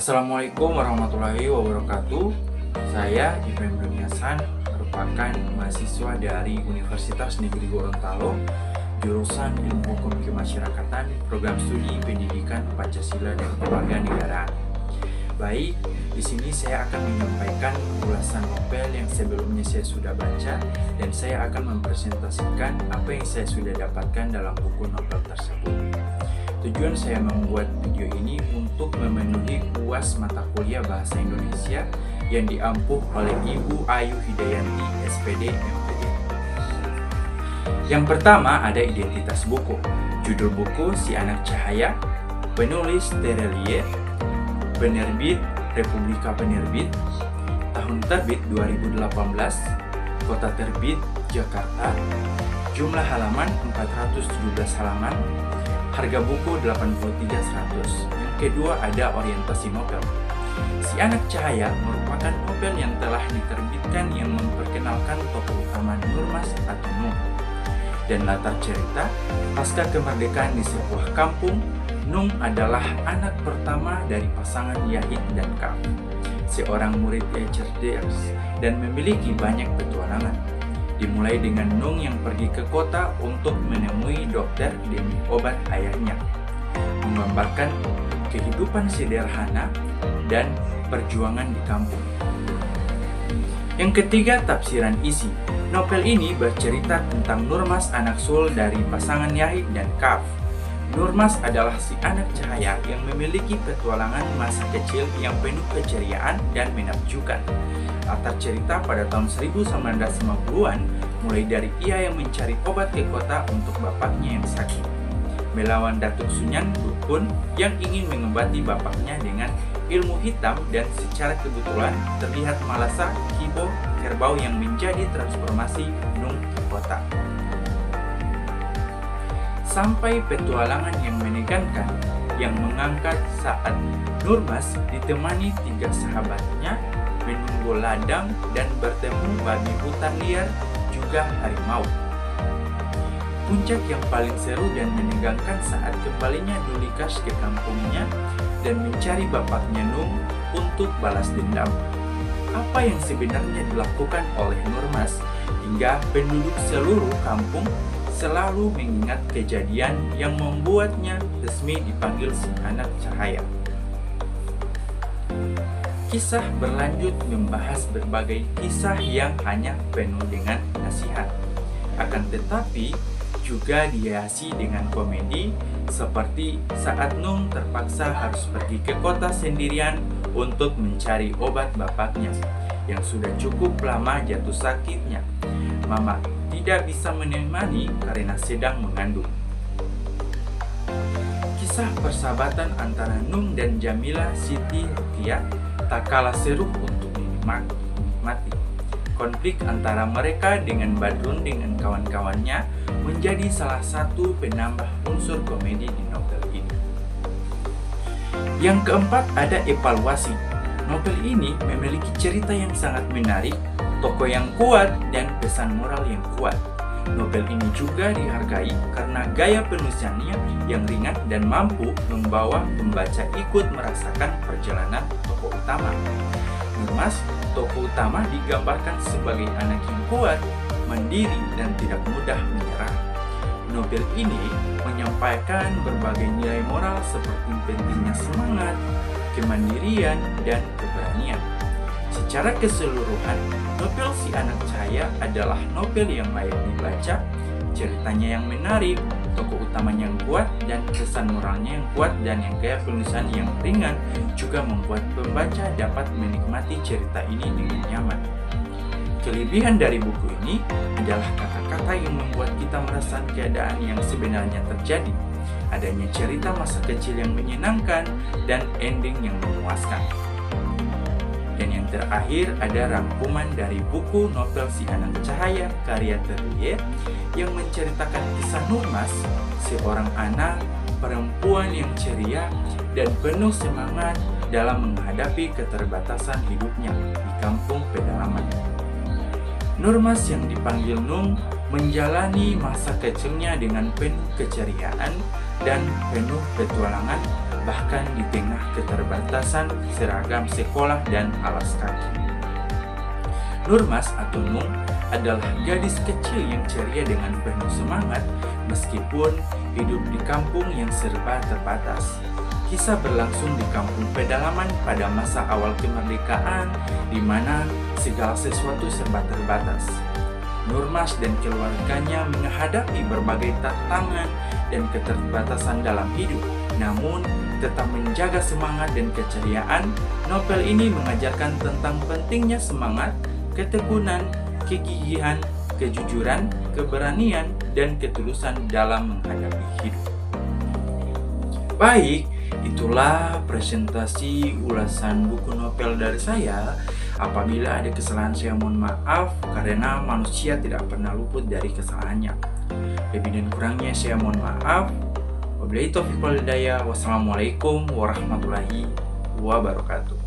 Assalamualaikum warahmatullahi wabarakatuh. Saya Ibrahim Duniasan, merupakan mahasiswa dari Universitas Negeri Gorontalo, jurusan Ilmu Hukum Kemasyarakatan, program studi Pendidikan Pancasila dan Kewarganegaraan. Baik, di sini saya akan menyampaikan ulasan novel yang sebelumnya saya sudah baca dan saya akan mempresentasikan apa yang saya sudah dapatkan dalam buku novel tersebut. Tujuan saya membuat video ini untuk memenuhi UAS mata kuliah Bahasa Indonesia yang diampuh oleh Ibu Ayu Hidayanti, SPD, MPD. Yang pertama ada identitas buku. Judul buku Si Anak Cahaya, penulis Terelie, penerbit Republika Penerbit, tahun terbit 2018, kota terbit Jakarta, jumlah halaman 417 halaman, harga buku 83.100. Yang kedua ada orientasi novel. Si Anak Cahaya merupakan novel yang telah diterbitkan yang memperkenalkan tokoh utama Nurmas atau Nung. Dan latar cerita, pasca kemerdekaan di sebuah kampung, Nung adalah anak pertama dari pasangan Yahid dan Kaf, seorang murid yang cerdas dan memiliki banyak petualangan. Dimulai dengan Nung yang pergi ke kota untuk menemui dokter demi obat ayahnya, menggambarkan kehidupan sederhana dan perjuangan di kampung. Yang ketiga, tafsiran isi. Novel ini bercerita tentang Nurmas, anak sul dari pasangan Yahid dan Kaf. Nurmas adalah si anak cahaya yang memiliki petualangan masa kecil yang penuh keceriaan dan menakjubkan. Latar cerita pada tahun 1950-an, mulai dari ia yang mencari obat ke kota untuk bapaknya yang sakit, melawan Datuk Sunyan Dukun yang ingin mengobati bapaknya dengan ilmu hitam, dan secara kebetulan terlihat Malasa Kibo Kerbau yang menjadi transformasi Nung ke kota. Sampai petualangan yang menegangkan yang mengangkat saat Nurmas ditemani 3 sahabatnya menunggu ladang dan bertemu babi hutan liar juga harimau. Puncak yang paling seru dan menegangkan saat kembalinya Dulikas ke kampungnya dan mencari bapaknya Nung untuk balas dendam. Apa yang sebenarnya dilakukan oleh Nurmas hingga penduduk seluruh kampung selalu mengingat kejadian yang membuatnya resmi dipanggil si Anak Cahaya. Kisah berlanjut membahas berbagai kisah yang hanya penuh dengan nasihat. Akan tetapi juga dihiasi dengan komedi, seperti saat Nung terpaksa harus pergi ke kota sendirian untuk mencari obat bapaknya yang sudah cukup lama jatuh sakitnya. Mama tidak bisa menemani karena sedang mengandung. Kisah persahabatan antara Nung dan Jamila Siti Rukiah tak kalah seru untuk dinikmati. Konflik antara mereka dengan Badrun dengan kawan-kawannya menjadi salah satu penambah unsur komedi di novel ini. Yang keempat ada evaluasi. Novel ini memiliki cerita yang sangat menarik, tokoh yang kuat, dan pesan moral yang kuat. Novel ini juga dihargai karena gaya penulisannya yang ringan dan mampu membawa pembaca ikut merasakan perjalanan tokoh utama. Nurmas, tokoh utama, digambarkan sebagai anak yang kuat, mandiri, dan tidak mudah menyerah. Novel ini menyampaikan berbagai nilai moral seperti pentingnya semangat, kemandirian, dan keberanian. Secara keseluruhan, novel Si Anak Cahaya adalah novel yang layak dibaca, ceritanya yang menarik, tokoh utamanya yang kuat, dan kesan moralnya yang kuat, dan yang gaya penulisan yang ringan juga membuat pembaca dapat menikmati cerita ini dengan nyaman. Kelebihan dari buku ini adalah kata-kata yang membuat kita merasakan keadaan yang sebenarnya terjadi, adanya cerita masa kecil yang menyenangkan, dan ending yang memuaskan. Dan yang terakhir ada rangkuman dari buku novel Si Anak Cahaya karya Terelie yang menceritakan kisah Nurmas, seorang anak perempuan yang ceria dan penuh semangat dalam menghadapi keterbatasan hidupnya di kampung pedalaman. Nurmas yang dipanggil Nung menjalani masa kecilnya dengan penuh keceriaan dan penuh petualangan, bahkan di tengah keterbatasan seragam sekolah dan alas kaki. Nurmas atau Nung adalah gadis kecil yang ceria dengan penuh semangat meskipun hidup di kampung yang serba terbatas. Kisah berlangsung di kampung pedalaman pada masa awal kemerdekaan, di mana segala sesuatu serba terbatas. Nurmas dan keluarganya menghadapi berbagai tantangan dan keterbatasan dalam hidup, namun tetap menjaga semangat dan keceriaan. Novel ini mengajarkan tentang pentingnya semangat, ketekunan, kegigihan, kejujuran, keberanian, dan ketulusan dalam menghadapi hidup. Baik, itulah presentasi ulasan buku novel dari saya. Apabila ada kesalahan, saya mohon maaf karena manusia tidak pernah luput dari kesalahannya. Lebih dan kurangnya saya mohon maaf. Wabillahi taufiq wal hidayah. Wassalamualaikum warahmatullahi wabarakatuh.